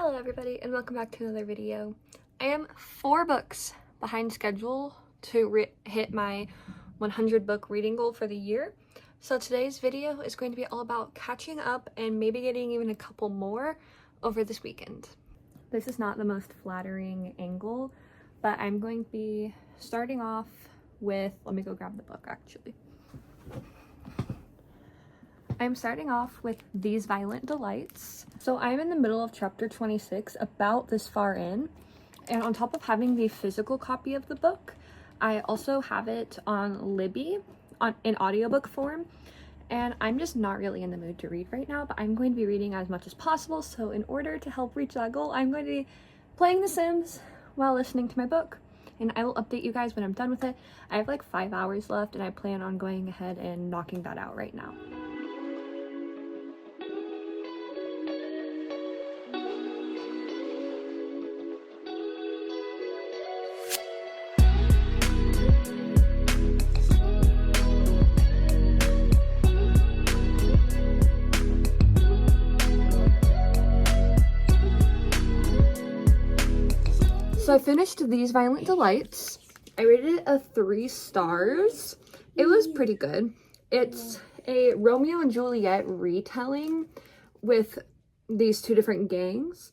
Hello everybody and welcome back to another video. I am 4 books behind schedule to hit my 100 book reading goal for the year. So today's video is going to be all about catching up and maybe getting even a couple more over this weekend. This is not the most flattering angle, but I'm going to be starting off with, let me go grab the book actually. I'm starting off with These Violent Delights. So I'm in the middle of chapter 26, about this far in, and on top of having the physical copy of the book, I also have it on Libby in audiobook form, and I'm just not really in the mood to read right now, but I'm going to be reading as much as possible. So in order to help reach that goal, I'm going to be playing The Sims while listening to my book, and I will update you guys when I'm done with it. I have like 5 hours left, and I plan on going ahead and knocking that out right now. So I finished These Violent Delights. I rated it a 3 stars. It was pretty good. It's a Romeo and Juliet retelling with these 2 different gangs.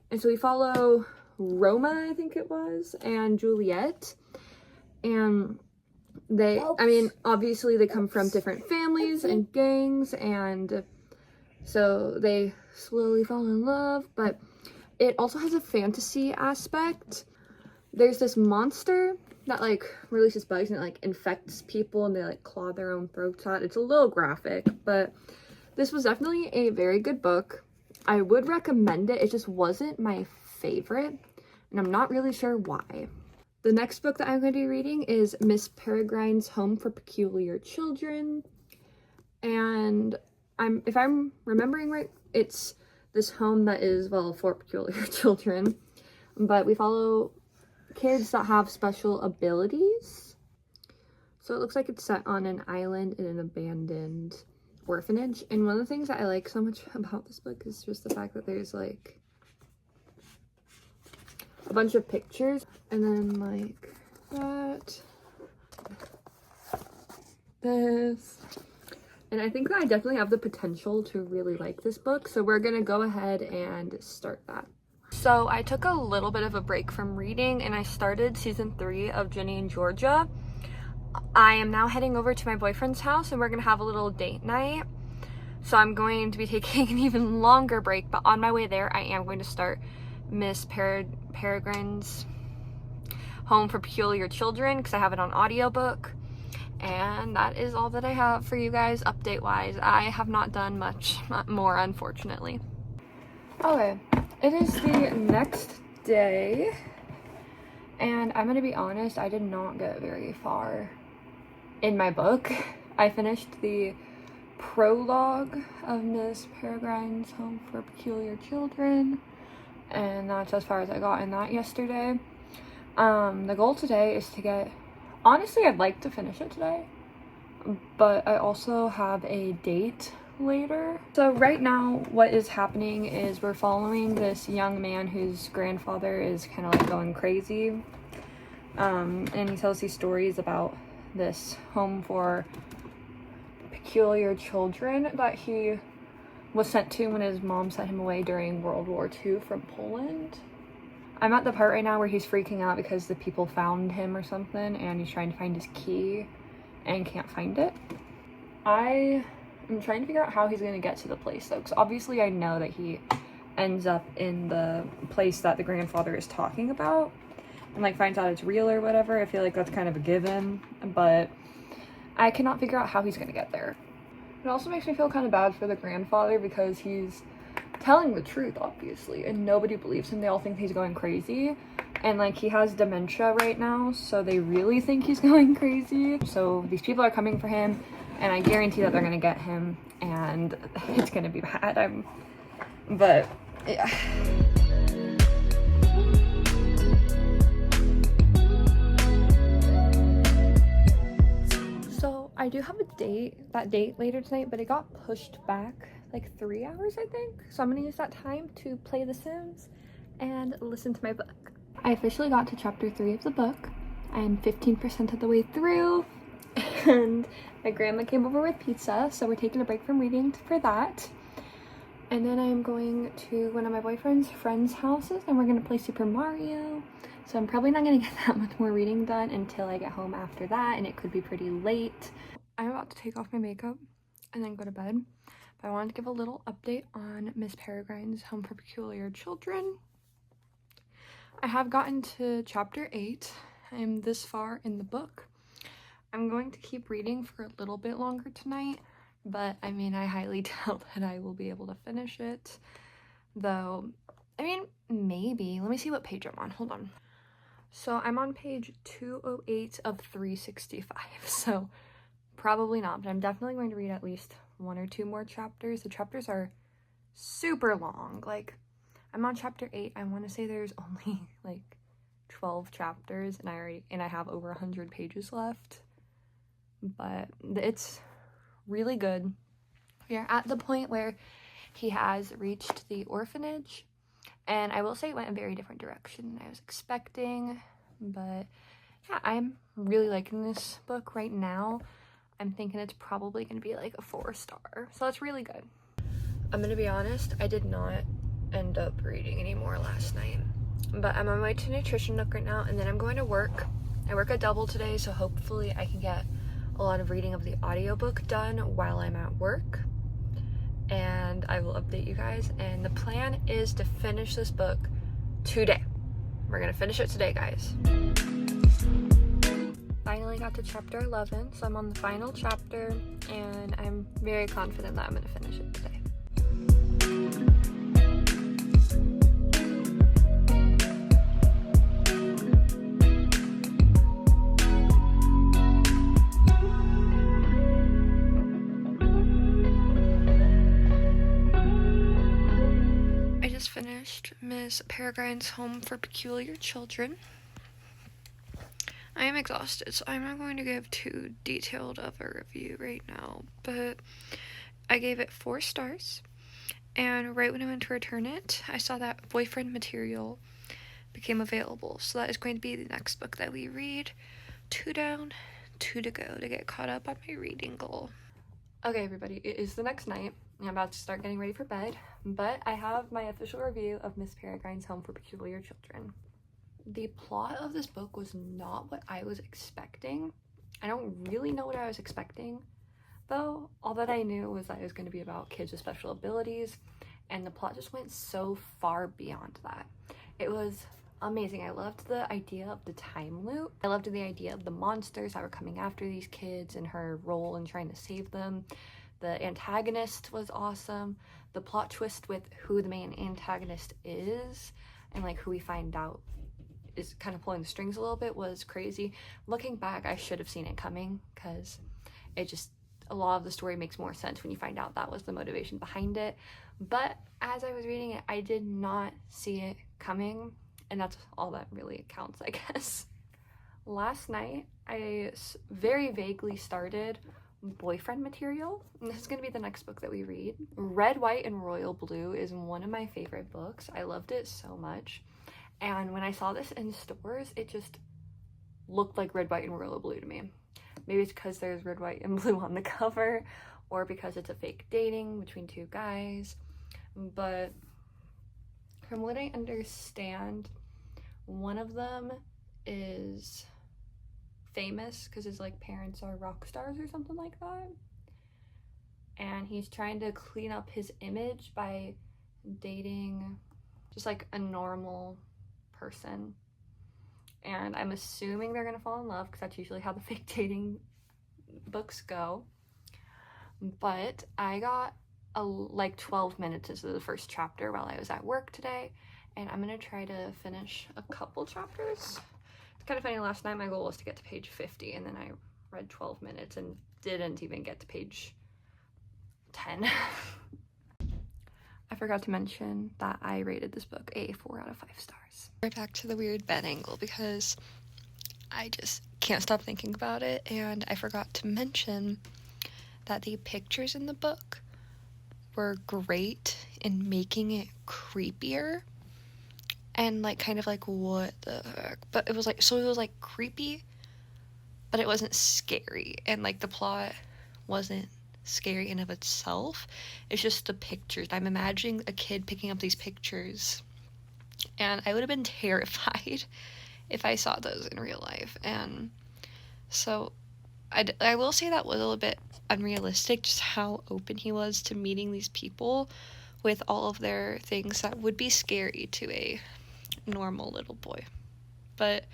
And so we follow Roma, I think it was, and Juliet. And they, obviously they come from different families and gangs, and so they slowly fall in love, but it also has a fantasy aspect. There's this monster that like releases bugs and it like infects people and they like claw their own throats out. It's a little graphic, but this was definitely a very good book. I would recommend it. It just wasn't my favorite, and I'm not really sure why. The next book that I'm going to be reading is Miss Peregrine's Home for Peculiar Children. And if I'm remembering right, it's this home that is, well, for peculiar children, but we follow kids that have special abilities. So it looks like it's set on an island in an abandoned orphanage. And one of the things that I like so much about this book is just the fact that there's like a bunch of pictures, and then like that, this. And I think that I definitely have the potential to really like this book, so we're gonna go ahead and start that. So I took a little bit of a break from reading, and I started season 3 of Ginny and Georgia. I am now heading over to my boyfriend's house, and we're gonna have a little date night. So I'm going to be taking an even longer break, but on my way there, I am going to start Miss Peregrine's Home for Peculiar Children, because I have it on audiobook. And that is all that I have for you guys update wise. I have not done much more, unfortunately. Okay, it is the next day, and I'm gonna be honest, I did not get very far in my book. I finished the prologue of Miss Peregrine's Home for Peculiar Children, and that's as far as I got in that yesterday. The goal today is to get, honestly, I'd like to finish it today, but I also have a date later. So right now what is happening is we're following this young man whose grandfather is kind of like going crazy, and he tells these stories about this home for peculiar children that he was sent to when his mom sent him away during World War II from Poland. I'm at the part right now where he's freaking out because the people found him or something, and he's trying to find his key and can't find it. I am trying to figure out how he's going to get to the place though, because obviously I know that he ends up in the place that the grandfather is talking about and like finds out it's real or whatever. I feel like that's kind of a given, but I cannot figure out how he's going to get there. It also makes me feel kind of bad for the grandfather because he's telling the truth, obviously, and nobody believes him. They all think he's going crazy, and like he has dementia right now, so they really think he's going crazy. So these people are coming for him, and I guarantee that they're gonna get him, and it's gonna be bad. But yeah. So I do have that date later tonight, but it got pushed back like 3 hours, I think. So I'm gonna use that time to play The Sims and listen to my book. I officially got to chapter 3 of the book. I am 15% of the way through, and my grandma came over with pizza, so we're taking a break from reading for that. And then I'm going to one of my boyfriend's friends' houses, and we're gonna play Super Mario. So I'm probably not gonna get that much more reading done until I get home after that, and it could be pretty late. I'm about to take off my makeup and then go to bed, but I wanted to give a little update on Miss Peregrine's Home for Peculiar Children. I have gotten to chapter 8. I'm this far in the book. I'm going to keep reading for a little bit longer tonight, but I mean, I highly doubt that I will be able to finish it, though. I mean, maybe. Let me see what page I'm on. Hold on. So I'm on page 208 of 365, so probably not, but I'm definitely going to read at least 1 or 2 more chapters. The chapters are super long. Like, I'm on chapter 8. I want to say there's only like 12 chapters, and I have over 100 pages left, but it's really good. We are at the point where he has reached the orphanage, and I will say it went a very different direction than I was expecting, but yeah, I'm really liking this book right now. I'm thinking it's probably going to be like a 4-star, so that's really good. I'm going to be honest, I did not end up reading anymore last night, but I'm on my way to Nutrition Nook right now, and then I'm going to work. I work a double today, so hopefully I can get a lot of reading of the audiobook done while I'm at work, and I will update you guys. And the plan is to finish this book today. We're gonna finish it today, guys. Finally got to chapter 11, so I'm on the final chapter, and I'm very confident that I'm gonna finish it today. Finished Miss Peregrine's Home for Peculiar Children. I am exhausted, so I'm not going to give too detailed of a review right now, but I gave it 4 stars, and right when I went to return it, I saw that boyfriend material became available, so that is going to be the next book that we read. 2 down, 2 to go to get caught up on my reading goal. Okay, everybody, it is the next night. I'm about to start getting ready for bed, but I have my official review of Miss Peregrine's Home for Peculiar Children. The plot of this book was not what I was expecting. I don't really know what I was expecting, though. All that I knew was that it was going to be about kids with special abilities, and the plot just went so far beyond that. It was amazing. I loved the idea of the time loop. I loved the idea of the monsters that were coming after these kids and her role in trying to save them. The antagonist was awesome. The plot twist with who the main antagonist is and like who we find out is kind of pulling the strings a little bit was crazy. Looking back, I should have seen it coming, because a lot of the story makes more sense when you find out that was the motivation behind it. But as I was reading it, I did not see it coming, and that's all that really counts, I guess. Last night, I very vaguely started boyfriend material, and this is going to be the next book that we read. Red, White, and Royal Blue is one of my favorite books. I loved it so much, and when I saw this in stores, it just looked like Red, White, and Royal Blue to me. Maybe it's because there's red, white, and blue on the cover, or because it's a fake dating between 2 guys, but from what I understand, one of them is famous because his like parents are rock stars or something like that, and he's trying to clean up his image by dating just like a normal person, and I'm assuming they're gonna fall in love because that's usually how the fake dating books go. But I got like 12 minutes into the first chapter while I was at work today, and I'm gonna try to finish a couple chapters. It's kind of funny, last night my goal was to get to page 50, and then I read 12 minutes and didn't even get to page 10. I forgot to mention that I rated this book a 4 out of 5 stars. Right back to the weird bed angle because I just can't stop thinking about it, and I forgot to mention that the pictures in the book were great in making it creepier and like kind of like what the heck, but it was like, so it was like creepy, but it wasn't scary, and like the plot wasn't scary in of itself. It's just the pictures. I'm imagining a kid picking up these pictures, and I would have been terrified if I saw those in real life. And so I will say that was a little bit unrealistic, just how open he was to meeting these people with all of their things that would be scary to a normal little boy. But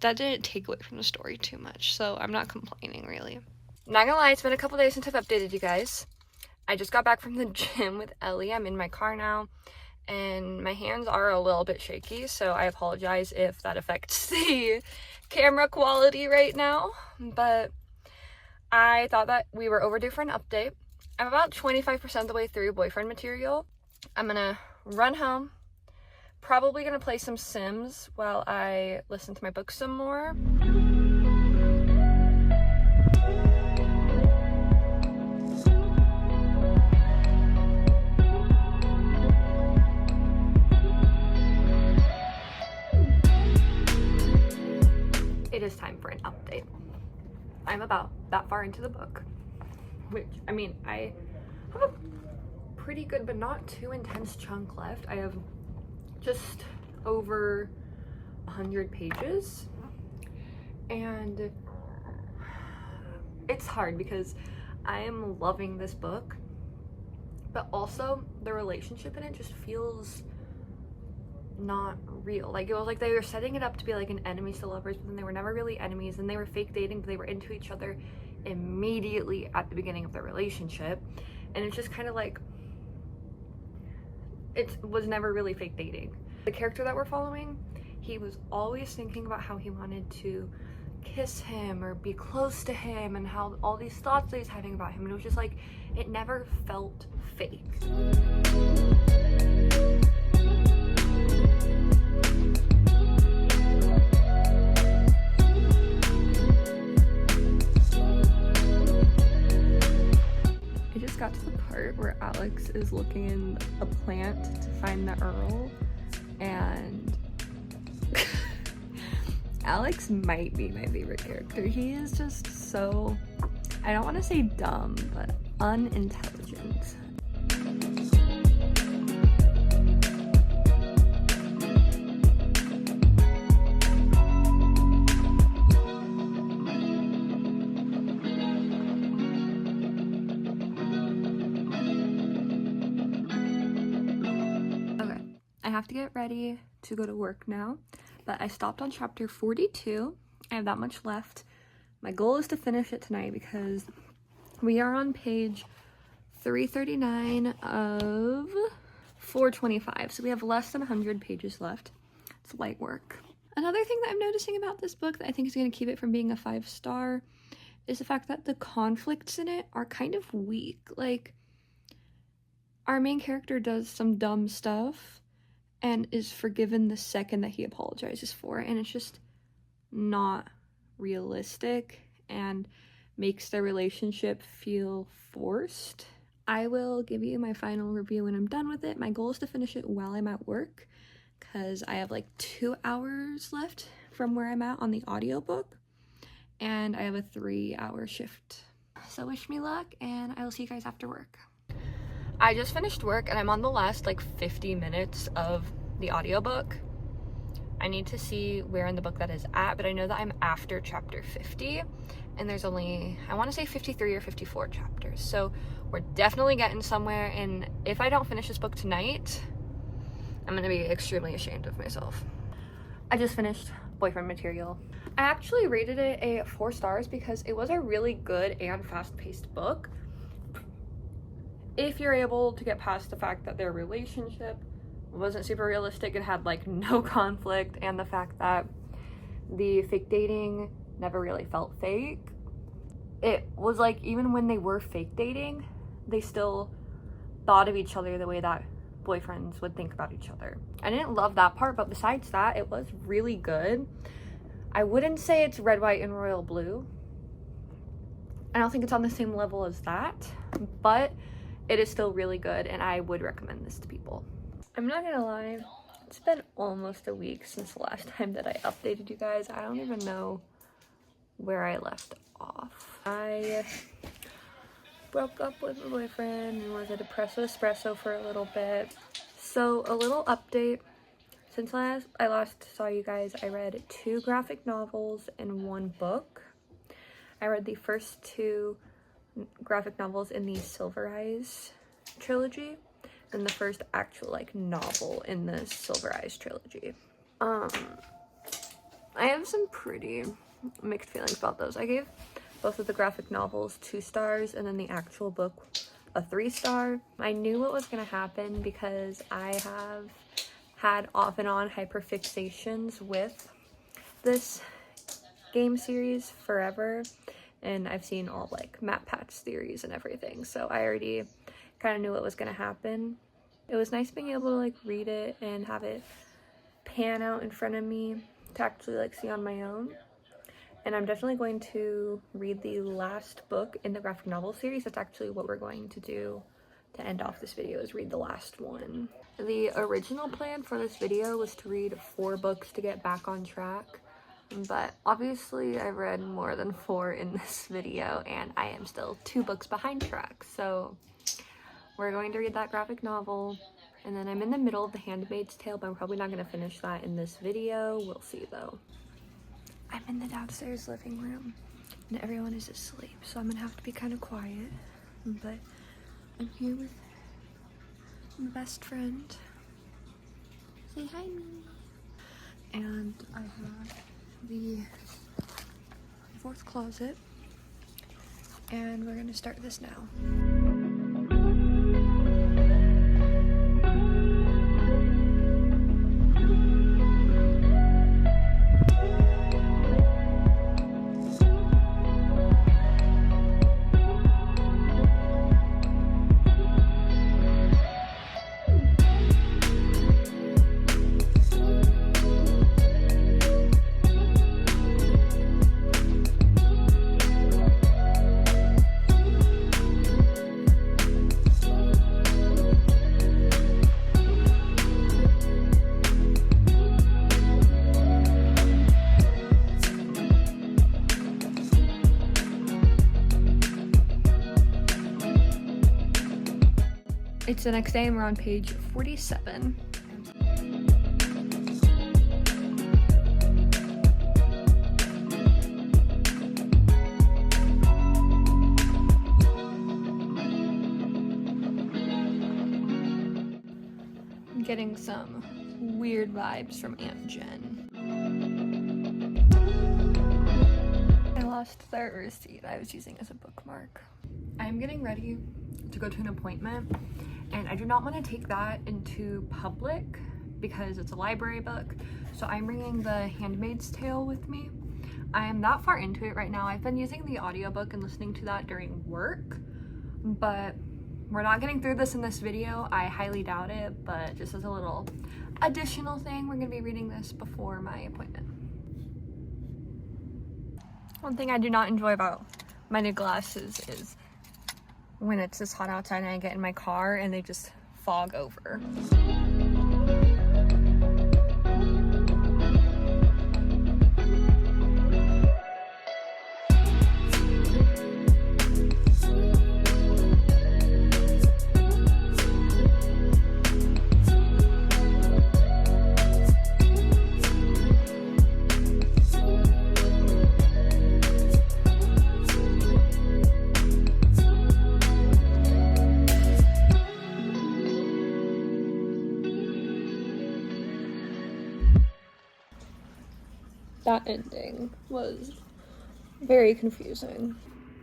that didn't take away from the story too much, so I'm not complaining, really. Not gonna lie, it's been a couple days since I've updated you guys. I just got back from the gym with Ellie. I'm in my car now, and my hands are a little bit shaky, so I apologize if that affects the camera quality right now, but I thought that we were overdue for an update. I'm about 25% of the way through boyfriend material. I'm gonna run home, probably gonna play some Sims while I listen to my book some more. It is time for an update. I'm about that far into the book, which, I mean, I have a pretty good but not too intense chunk left. I have just over 100 pages, and it's hard because I am loving this book, but also the relationship in it just feels not real. Like, it was like they were setting it up to be like an enemies to lovers, but then they were never really enemies, and they were fake dating, but they were into each other immediately at the beginning of their relationship. And it's just kind of like, it was never really fake dating. The character that we're following, he was always thinking about how he wanted to kiss him or be close to him, and how all these thoughts that he's having about him, and it was just like, it never felt fake. Got to the part where Alex is looking in a plant to find the Earl, and Alex might be my favorite character. He is just so, I don't want to say dumb, but unintelligent. I have to get ready to go to work now, but I stopped on chapter 42. I have that much left. My goal is to finish it tonight because we are on page 339 of 425, so we have less than 100 pages left. It's light work. Another thing that I'm noticing about this book that I think is going to keep it from being a 5-star is the fact that the conflicts in it are kind of weak. Like, our main character does some dumb stuff and is forgiven the second that he apologizes for it, and it's just not realistic and makes their relationship feel forced. I will give you my final review when I'm done with it. My goal is to finish it while I'm at work, because I have like 2 hours left from where I'm at on the audiobook, and I have a 3-hour shift. So wish me luck, and I will see you guys after work. I just finished work and I'm on the last like 50 minutes of the audiobook. I need to see where in the book that is at, but I know that I'm after chapter 50, and there's only, I want to say 53 or 54 chapters. So we're definitely getting somewhere, and if I don't finish this book tonight, I'm going to be extremely ashamed of myself. I just finished boyfriend material. I actually rated it a 4 stars because it was a really good and fast-paced book. If you're able to get past the fact that their relationship wasn't super realistic, it had like no conflict, and the fact that the fake dating never really felt fake. It was like, even when they were fake dating, they still thought of each other the way that boyfriends would think about each other. I didn't love that part, but besides that, it was really good. I wouldn't say it's red, white, and royal blue. I don't think it's on the same level as that, but it is still really good and I would recommend this to people. I'm not gonna lie, it's been almost a week since the last time that I updated you guys. I don't even know where I left off. I broke up with my boyfriend and was at Depresso Espresso for a little bit. So a little update. Since I last saw you guys, I read 2 graphic novels and 1 book. I read the first 2 graphic novels in the Silver Eyes trilogy and the first actual like novel in the Silver Eyes trilogy. I have some pretty mixed feelings about those. I gave both of the graphic novels 2 stars and then the actual book a 3-star. I knew what was going to happen because I have had off and on hyperfixations with this game series forever, and I've seen all like Matt Pat's theories and everything, so I already kind of knew what was going to happen. It was nice being able to like read it and have it pan out in front of me to actually like see on my own. And I'm definitely going to read the last book in the graphic novel series. That's actually what we're going to do to end off this video, is read the last one. The original plan for this video was to read 4 books to get back on track, but obviously I've read more than 4 in this video and I am still 2 books behind track. So we're going to read that graphic novel, and then I'm in the middle of The Handmaid's Tale, but I'm probably not going to finish that in this video. We'll see though. I'm in the downstairs living room and everyone is asleep, so I'm gonna have to be kind of quiet, but I'm here with my best friend. Say hi, Mimi. And I have the 4th closet, and we're gonna start this now. It's the next day and we're on page 47. I'm getting some weird vibes from Aunt Jen. I lost the receipt I was using as a bookmark. I'm getting ready to go to an appointment, and I do not want to take that into public because it's a library book. So I'm bringing The Handmaid's Tale with me. I am that far into it right now. I've been using the audiobook and listening to that during work, but we're not getting through this in this video. I highly doubt it, but just as a little additional thing, we're going to be reading this before my appointment. One thing I do not enjoy about my new glasses is when it's this hot outside and I get in my car and they just fog over. That ending was very confusing.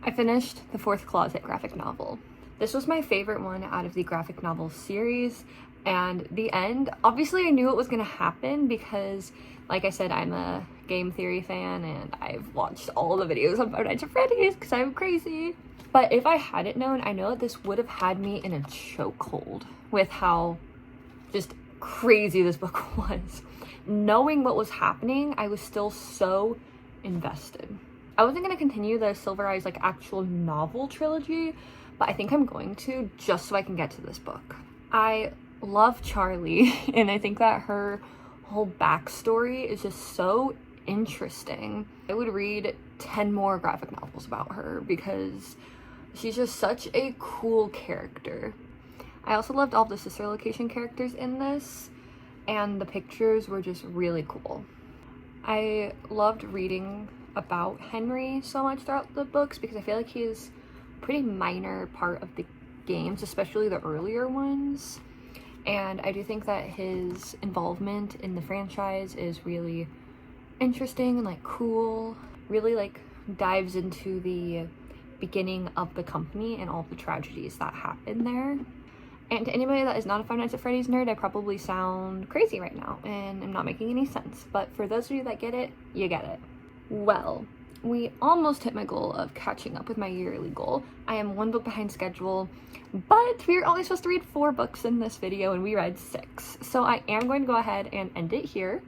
I finished the 4th Closet graphic novel. This was my favorite one out of the graphic novel series, and the end, obviously I knew it was going to happen because, like I said, I'm a game theory fan and I've watched all the videos on Five Nights at Freddy's because I'm crazy. But if I hadn't known, I know that this would have had me in a chokehold with how just crazy this book was. Knowing what was happening, I was still so invested. I wasn't going to continue the Silver Eyes like actual novel trilogy, but I think I'm going to just so I can get to this book. I love Charlie, and I think that her whole backstory is just so interesting. I would read 10 more graphic novels about her because she's just such a cool character. I also loved all the sister location characters in this, and the pictures were just really cool. I loved reading about Henry so much throughout the books because I feel like he's a pretty minor part of the games, especially the earlier ones. And I do think that his involvement in the franchise is really interesting and like cool. Really like dives into the beginning of the company and all the tragedies that happen there. And to anybody that is not a Five Nights at Freddy's nerd, I probably sound crazy right now and I'm not making any sense. But for those of you that get it, you get it. Well, we almost hit my goal of catching up with my yearly goal. I am 1 book behind schedule, but we were only supposed to read 4 books in this video and we read 6. So I am going to go ahead and end it here.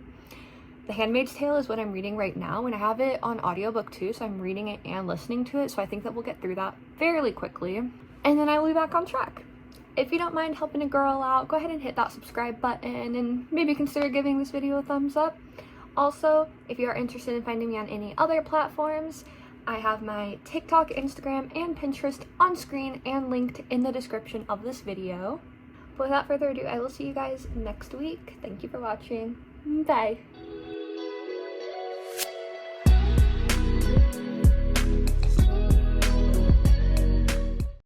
The Handmaid's Tale is what I'm reading right now, and I have it on audiobook too, so I'm reading it and listening to it, so I think that we'll get through that fairly quickly. And then I will be back on track. If you don't mind helping a girl out, go ahead and hit that subscribe button and maybe consider giving this video a thumbs up. Also, if you are interested in finding me on any other platforms, I have my TikTok, Instagram, and Pinterest on screen and linked in the description of this video. But without further ado, I will see you guys next week. Thank you for watching. Bye.